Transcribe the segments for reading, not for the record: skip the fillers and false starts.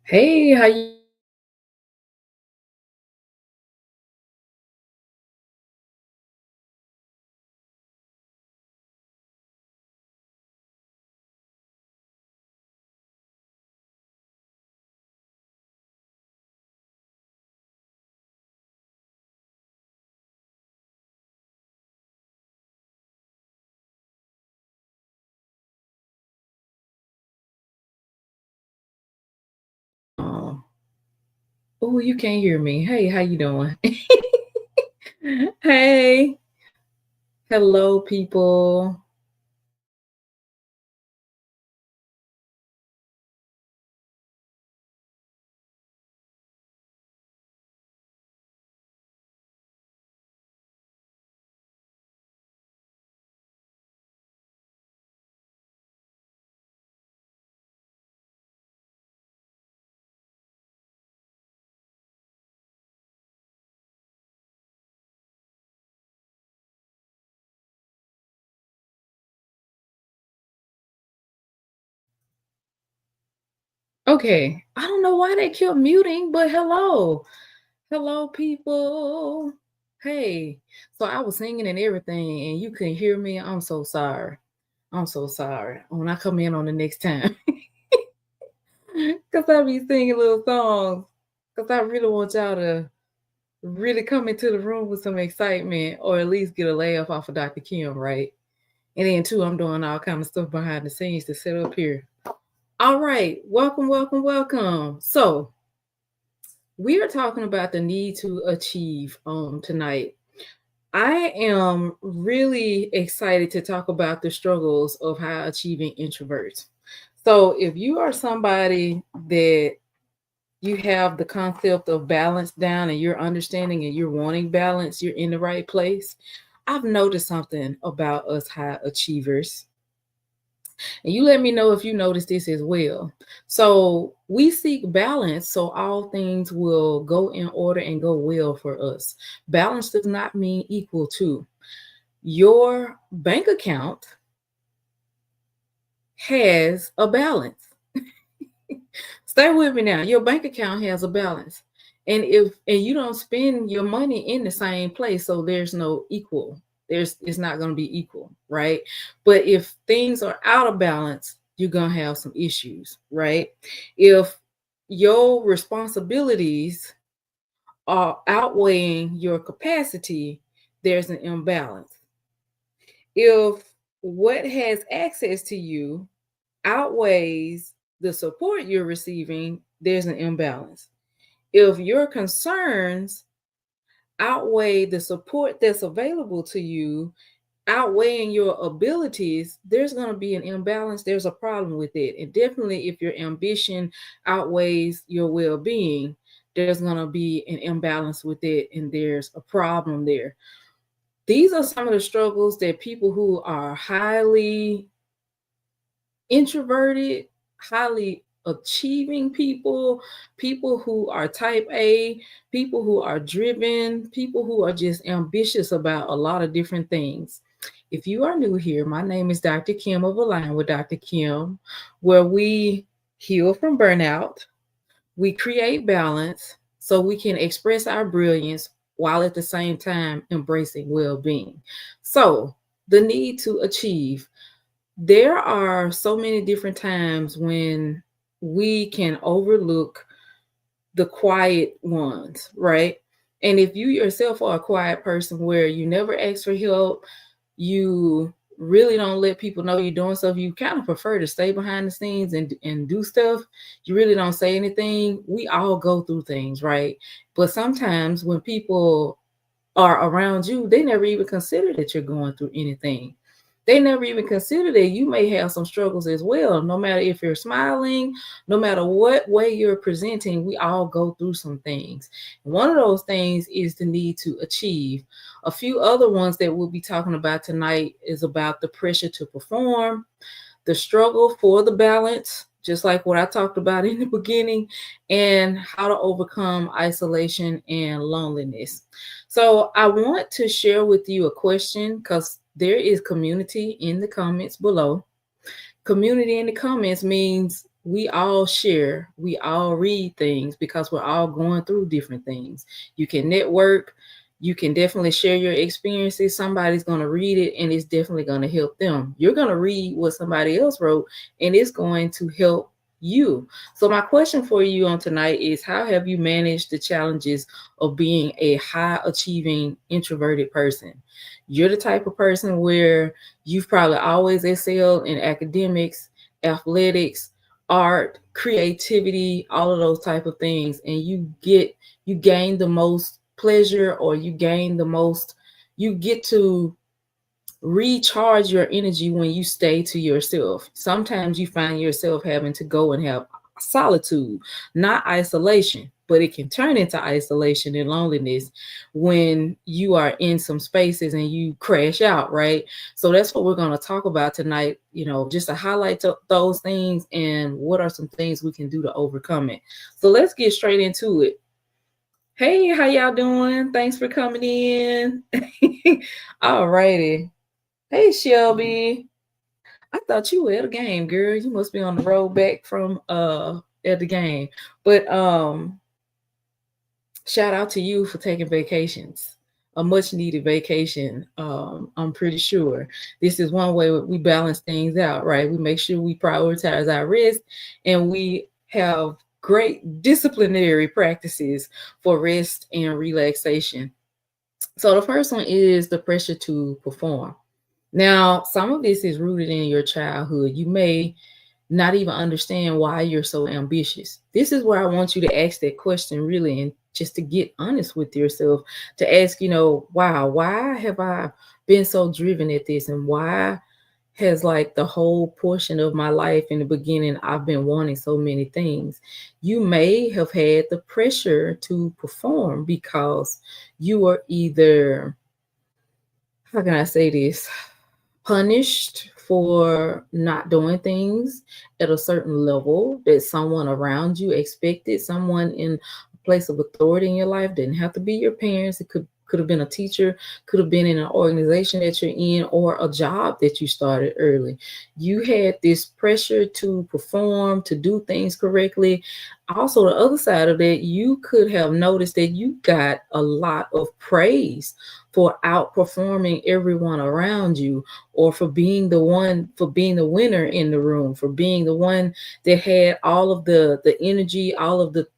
Hey, how you? Oh, oh, you can't hear me. Hey, how you doing? Hey, hello, people. Okay, I don't know why they kept muting, but hello, people. Hey, so I was singing and everything, and you couldn't hear me. I'm so sorry. I'm so sorry. When I come in on the next time, because I be singing little songs, because I really want y'all to really come into the room with some excitement or at least get a laugh off of Dr. Kim, right? And then too, I'm doing all kind of stuff behind the scenes to set up here. All right, welcome. So we are talking about the need to achieve tonight. I am really excited to talk about the struggles of high achieving introverts. So if you are somebody that you have the concept of balance down and you're understanding and you're wanting balance, you're in the right place. I've noticed something about us high achievers. And you let me know if you notice this as well. So we seek balance so all things will go in order and go well for us. Balance does not mean equal to. Your bank account has a balance. Stay with me now. Your bank account has a balance. And you don't spend your money in the same place, so there's no equal. It's not going to be equal, right? But if things are out of balance, you're going to have some issues, right? If your responsibilities are outweighing your capacity, there's an imbalance. If what has access to you outweighs the support you're receiving, there's an imbalance. If your concerns outweigh the support that's available to you, outweighing your abilities, there's going to be an imbalance. There's a problem with it. And definitely, if your ambition outweighs your well being, there's going to be an imbalance with it. And there's a problem there. These are some of the struggles that people who are highly introverted, highly achieving people, people who are type A, people who are driven, people who are just ambitious about a lot of different things. If you are new here, my name is Dr. Kim of Align with Dr. Kim, where we heal from burnout, we create balance so we can express our brilliance while at the same time embracing well being. So, the need to achieve. There are so many different times when we can overlook the quiet ones, right? And if you yourself are a quiet person where you never ask for help, you really don't let people know you're doing stuff, you kind of prefer to stay behind the scenes and do stuff, you really don't say anything. We all go through things, right? But sometimes when people are around you, they never even consider that you're going through anything. They never even consider that you may have some struggles as well. No matter if you're smiling, no matter what way you're presenting, we all go through some things. One of those things is the need to achieve. A few other ones that we'll be talking about tonight is about the pressure to perform, the struggle for the balance, just like what I talked about in the beginning, and how to overcome isolation and loneliness. So, I want to share with you a question because there is community in the comments below. Community in the comments means we all share, we all read things because we're all going through different things. You can network, you can definitely share your experiences. Somebody's going to read it and it's definitely going to help them. You're going to read what somebody else wrote and it's going to help you. So, my question for you on tonight is, how have you managed the challenges of being a high achieving introverted person? You're the type of person where you've probably always excelled in academics, athletics, art, creativity, all of those type of things, and you gain the most pleasure, or you get to recharge your energy when you stay to yourself. Sometimes you find yourself having to go and have solitude, not isolation, but it can turn into isolation and loneliness when you are in some spaces and you crash out, right? So that's what we're going to talk about tonight, just to highlight those things and what are some things we can do to overcome it. So let's get straight into it. Hey, how y'all doing? Thanks for coming in. All righty. Hey, Shelby. I thought you were at a game, girl. You must be on the road back from at the game. But shout out to you for taking vacations. A much needed vacation. I'm pretty sure this is one way we balance things out, right? We make sure we prioritize our rest and we have great disciplinary practices for rest and relaxation. So the first one is the pressure to perform. Now, some of this is rooted in your childhood. You may not even understand why you're so ambitious. This is where I want you to ask that question really, and just to get honest with yourself, to ask, wow, why have I been so driven at this? And why has like the whole portion of my life in the beginning, I've been wanting so many things? You may have had the pressure to perform because you were either, how can I say this, punished for not doing things at a certain level that someone around you expected. Someone in a place of authority in your life, didn't have to be your parents. It could have been a teacher, could have been in an organization that you're in, or a job that you started early. You had this pressure to perform, to do things correctly. Also, the other side of that, you could have noticed that you got a lot of praise for outperforming everyone around you, or for being the winner in the room, for being the one that had all of the energy, all of the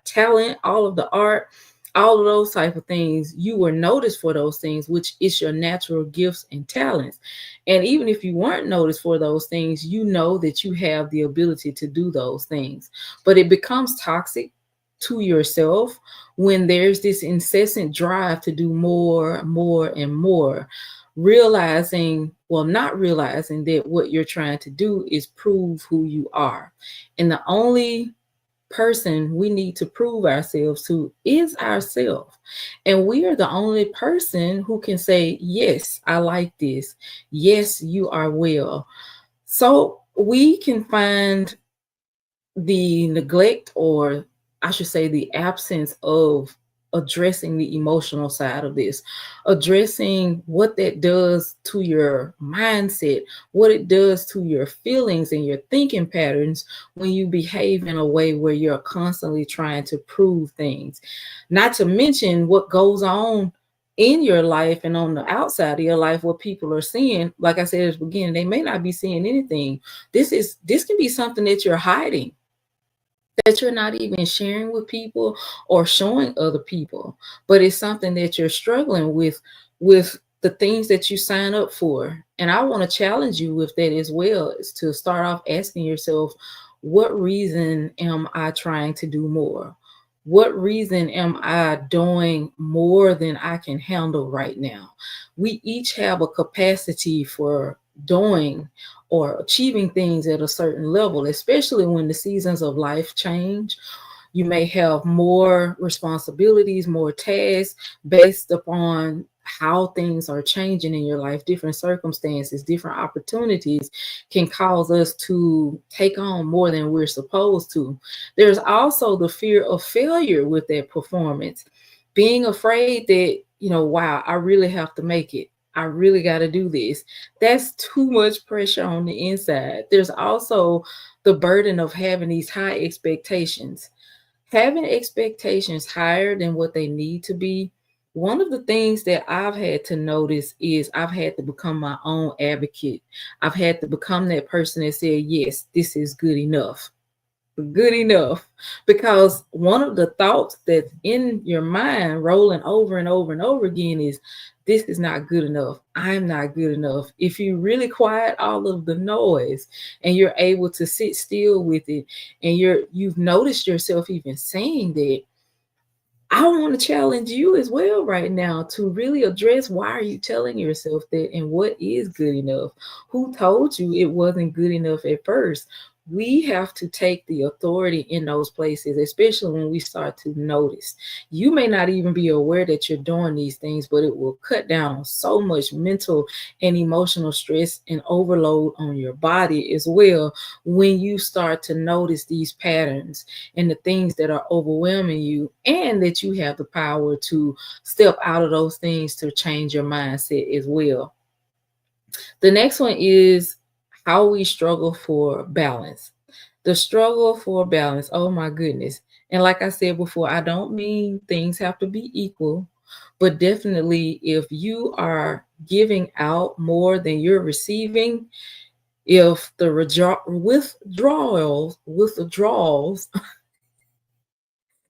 talent, all of the art, all of those type of things. You were noticed for those things, which is your natural gifts and talents. And even if you weren't noticed for those things, you know that you have the ability to do those things. But it becomes toxic to yourself when there's this incessant drive to do more, more, and more, not realizing that what you're trying to do is prove who you are. And the only person we need to prove ourselves to is ourselves. And we are the only person who can say, yes, I like this. Yes, you are well. So we can find the neglect, or I should say the absence of addressing the emotional side of this, addressing what that does to your mindset, what it does to your feelings and your thinking patterns when you behave in a way where you're constantly trying to prove things. Not to mention what goes on in your life and on the outside of your life, what people are seeing. Like I said at the beginning, they may not be seeing anything. This can be something that you're hiding, that you're not even sharing with people or showing other people, but it's something that you're struggling with the things that you sign up for. And I want to challenge you with that as well, is to start off asking yourself, what reason am I trying to do more? What reason am I doing more than I can handle right now? We each have a capacity for doing or achieving things at a certain level, especially when the seasons of life change. You may have more responsibilities, more tasks based upon how things are changing in your life. Different circumstances, different opportunities can cause us to take on more than we're supposed to. There's also the fear of failure with that performance, being afraid that, wow, I really have to make it. I really got to do this. That's too much pressure on the inside. There's also the burden of having these high expectations. Having expectations higher than what they need to be. One of the things that I've had to notice is I've had to become my own advocate. I've had to become that person that said, yes, this is good enough, good enough, because one of the thoughts that's in your mind rolling over and over and over again is, this is not good enough, I'm not good enough. If you really quiet all of the noise and you're able to sit still with it, and you've noticed yourself even saying that, I want to challenge you as well right now to really address, why are you telling yourself that, and what is good enough? Who told you it wasn't good enough at first? We have to take the authority in those places, especially when we start to notice. You may not even be aware that you're doing these things, but it will cut down on so much mental and emotional stress and overload on your body as well, when you start to notice these patterns and the things that are overwhelming you, and that you have the power to step out of those things to change your mindset as well. The next one is how we struggle for balance. The struggle for balance. Oh my goodness. And like I said before, I don't mean things have to be equal, but definitely if you are giving out more than you're receiving, if the withdrawals,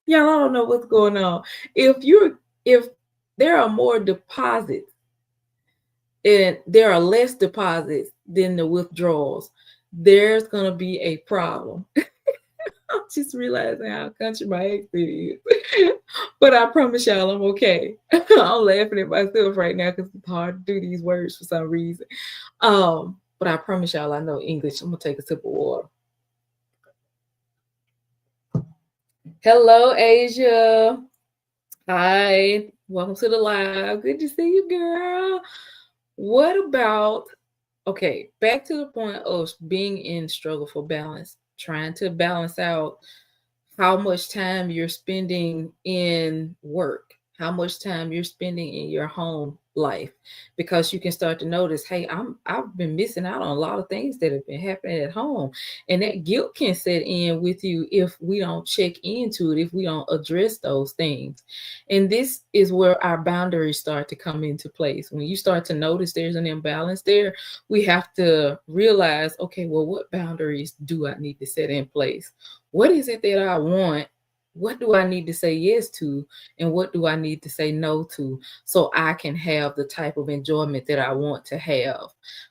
y'all, I don't know what's going on. If there are more deposits and there are less deposits than the withdrawals, there's gonna be a problem. I'm just realizing how country my accent is. But I promise y'all I'm okay. I'm laughing at myself right now because it's hard to do these words for some reason. But I promise y'all I know English. I'm gonna take a sip of water. Hello, Asia. Hi, welcome to the live. Good to see you, girl. What about, okay, back to the point of being in struggle for balance, trying to balance out how much time you're spending in work, how much time you're spending in your home life, because you can start to notice, hey, I've been missing out on a lot of things that have been happening at home, and that guilt can set in with you if we don't check into it, if we don't address those things. And this is where our boundaries start to come into place. When you start to notice there's an imbalance there, we have to realize, okay, well, what boundaries do I need to set in place? What is it that I want? What do I need to say yes to? And what do I need to say no to, so I can have the type of enjoyment that I want to have?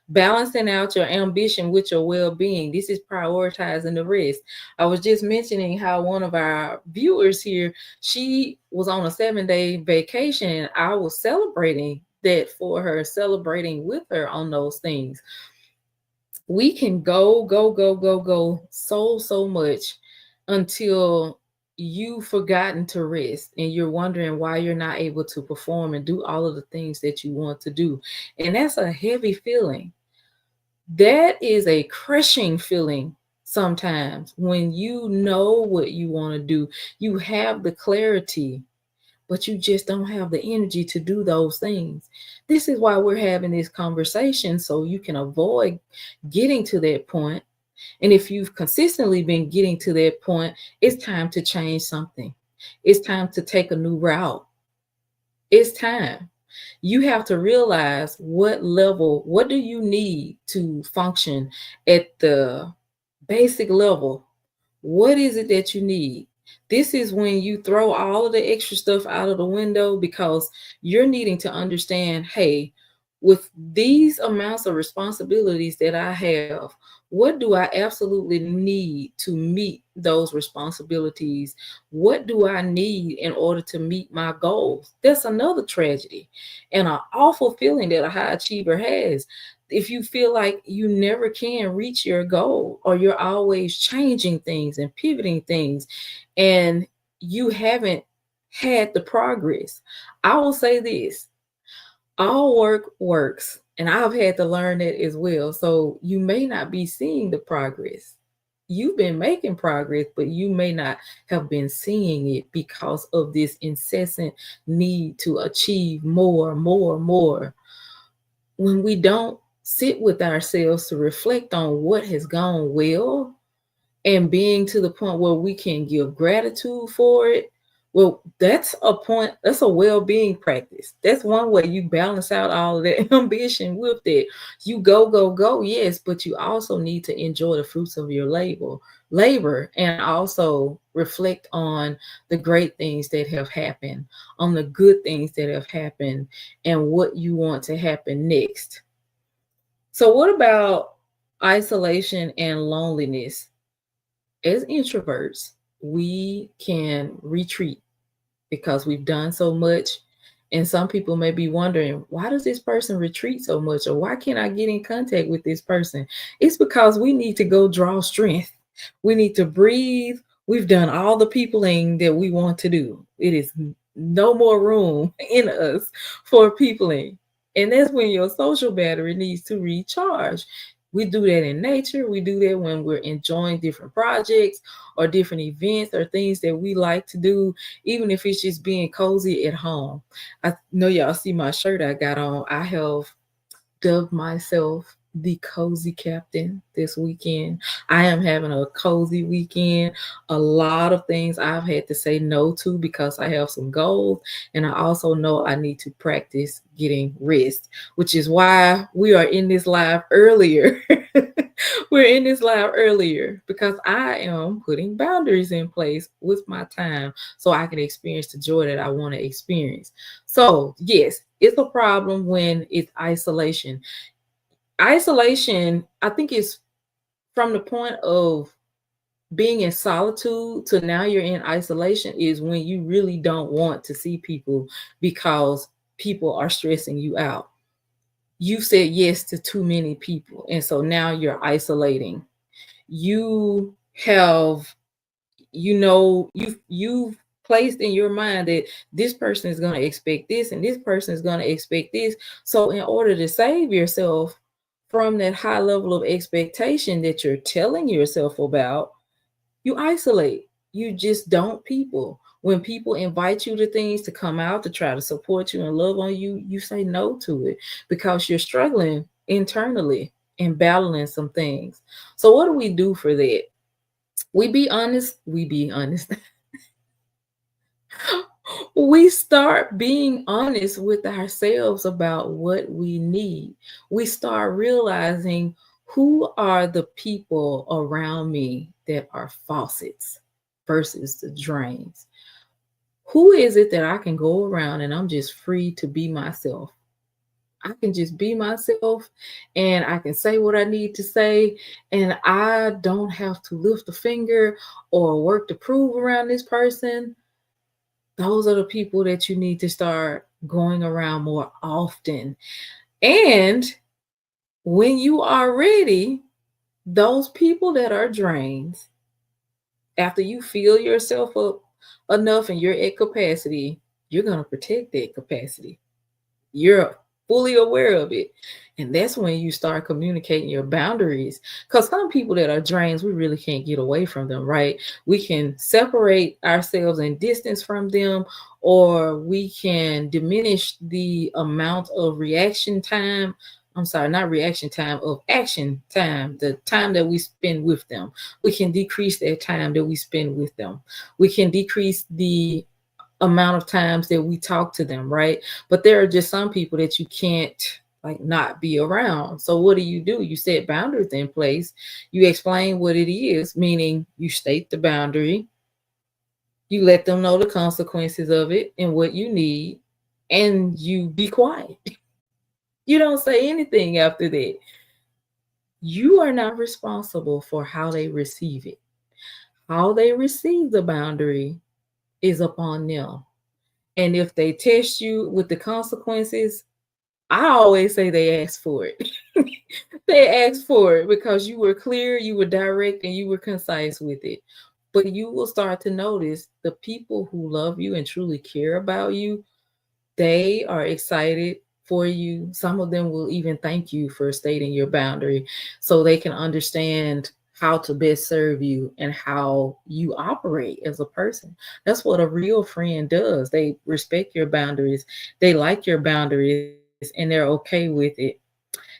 Balancing out your ambition with your well being. This is prioritizing the rest. I was just mentioning how one of our viewers here, she was on a 7-day vacation, and I was celebrating that for her, celebrating with her on those things. We can go so much until you've forgotten to rest, and you're wondering why you're not able to perform and do all of the things that you want to do. And that's a heavy feeling. That is a crushing feeling sometimes, when you know what you want to do, you have the clarity, but you just don't have the energy to do those things. This is why we're having this conversation, so you can avoid getting to that point. And if you've consistently been getting to that point, it's time to change something. It's time to take a new route. It's time. You have to realize what level, what do you need to function at the basic level? What is it that you need? This is when you throw all of the extra stuff out of the window, because you're needing to understand, hey, with these amounts of responsibilities that I have, what do I absolutely need to meet those responsibilities? What do I need in order to meet my goals? That's another tragedy and an awful feeling that a high achiever has. If you feel like you never can reach your goal, or you're always changing things and pivoting things, and you haven't had the progress, I will say this: all work works. And I've had to learn that as well. So you may not be seeing the progress. You've been making progress, but you may not have been seeing it because of this incessant need to achieve more, more, more. when we don't sit with ourselves to reflect on what has gone well and being to the point where we can give gratitude for it, well, that's a point, that's a well-being practice. That's one way you balance out all of that ambition with it. You go, go, go, yes, but you also need to enjoy the fruits of your labor, and also reflect on the great things that have happened, on the good things that have happened, and what you want to happen next. So what about isolation and loneliness? As introverts, we can retreat because we've done so much. And some people may be wondering, why does this person retreat so much? Or why can't I get in contact with this person? It's because we need to go draw strength. We need to breathe. We've done all the peopling that we want to do. It is no more room in us for peopling. And that's when your social battery needs to recharge. We do that in nature. We do that when we're enjoying different projects or different events or things that we like to do, even if it's just being cozy at home. I know y'all see my shirt I got on. I have dubbed myself the cozy captain this weekend. I am having a cozy weekend. A lot of things I've had to say no to because I have some goals, and I also know I need to practice getting rest, which is why we are in this live earlier. We're in this live earlier because I am putting boundaries in place with my time so I can experience the joy that I want to experience. So, yes, it's a problem when it's isolation. Isolation, I think, is from the point of being in solitude to now you're in isolation, is when you really don't want to see people because people are stressing you out. You said yes to too many people, and so now you're isolating. You have, you've placed in your mind that this person is going to expect this and this person is going to expect this. So in order to save yourself from that high level of expectation that you're telling yourself about, you isolate. You just don't people. When people invite you to things, to come out, to try to support you and love on you, you say no to it because you're struggling internally and battling some things. So what do we do for that? We be honest. We start being honest with ourselves about what we need. We start realizing, who are the people around me that are faucets versus the drains? Who is it that I can go around and I'm just free to be myself? I can just be myself and I can say what I need to say, and I don't have to lift a finger or work to prove around this person. Those are the people that you need to start going around more often. And when you are ready, those people that are drains, after you fill yourself up enough and you're at capacity, you're going to protect that capacity. You're fully aware of it. And that's when you start communicating your boundaries. Because some people that are drains, we really can't get away from them, right? We can separate ourselves and distance from them, or we can diminish the amount of reaction time. I'm sorry, not reaction time, of action time, the time that we spend with them. We can decrease that time that we spend with them. We can decrease the amount of times that we talk to them, right? But there are just some people that you can't like not be around. So what do? You set boundaries in place. You explain what it is, meaning you state the boundary, you let them know the consequences of it and what you need, and you be quiet. You don't say anything after that. You are not responsible for how they receive it. How they receive the boundary is upon them. And if they test you with the consequences, I always say they asked for it. They asked for it because you were clear, you were direct, and you were concise with it. But you will start to notice the people who love you and truly care about you, they are excited for you. Some of them will even thank you for stating your boundary so they can understand how to best serve you and how you operate as a person. That's what a real friend does. They respect your boundaries, they like your boundaries, and they're okay with it.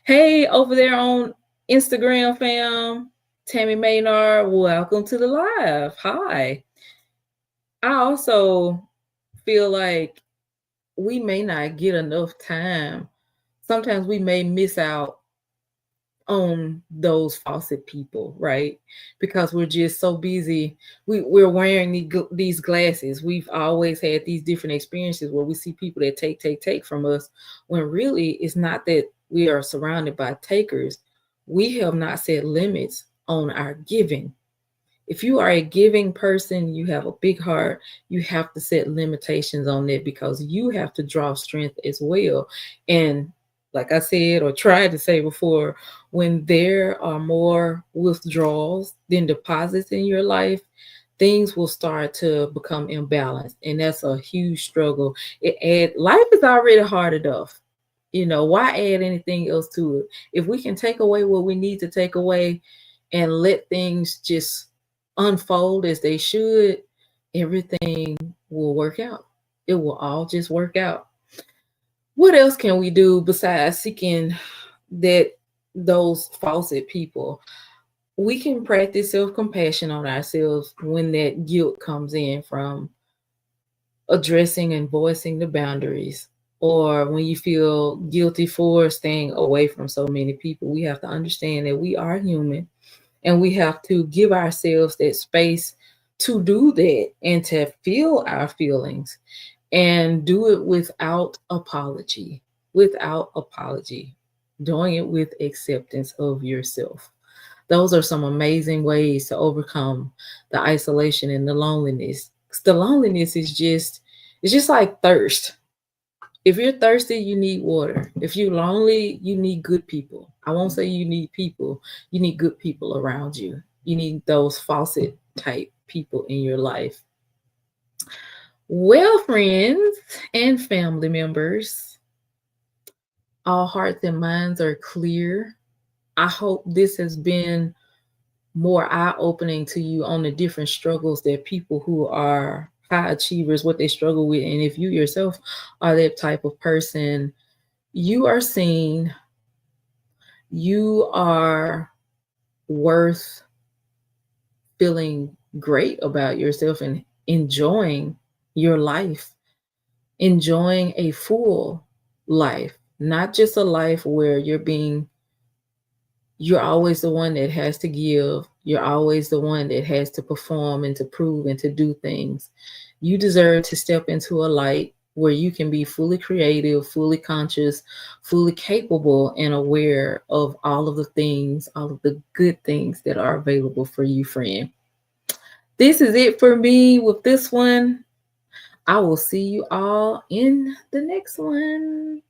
Hey, over there on Instagram, fam. Tammy Maynard, welcome to the live. Hi. I also feel like we may not get enough time. Sometimes we may miss out on those faucet people, right? Because we're just so busy. We're wearing these glasses. We've always had these different experiences where we see people that take from us, when really it's not that we are surrounded by takers. We have not set limits on our giving. If you are a giving person, you have a big heart, you have to set limitations on it, because you have to draw strength as well. And like I said, or tried to say before, when there are more withdrawals than deposits in your life, things will start to become imbalanced. And that's a huge struggle. Life is already hard enough. Why add anything else to it? If we can take away what we need to take away and let things just unfold as they should, everything will work out. It will all just work out. What else can we do besides seeking that those faucet people? We can practice self-compassion on ourselves when that guilt comes in from addressing and voicing the boundaries, or when you feel guilty for staying away from so many people. We have to understand that we are human, and we have to give ourselves that space to do that and to feel our feelings, and do it without apology. Without apology. Doing it with acceptance of yourself. Those are some amazing ways to overcome the isolation and the loneliness. 'Cause the loneliness is just like thirst. If you're thirsty, you need water. If you're lonely, you need good people. I won't say you need people, you need good people around you. You need those faucet type people in your life. Well, friends and family members, all hearts and minds are clear. I hope this has been more eye opening to you on the different struggles that people who are high achievers, what they struggle with. And if you yourself are that type of person, you are seen, you are worth feeling great about yourself and enjoying your life, enjoying a full life, not just a life where you're always the one that has to give. You're always the one that has to perform and to prove and to do things. You deserve to step into a light where you can be fully creative, fully conscious, fully capable, and aware of all of the things, all of the good things that are available for you, friend. This is it for me with this one. I will see you all in the next one.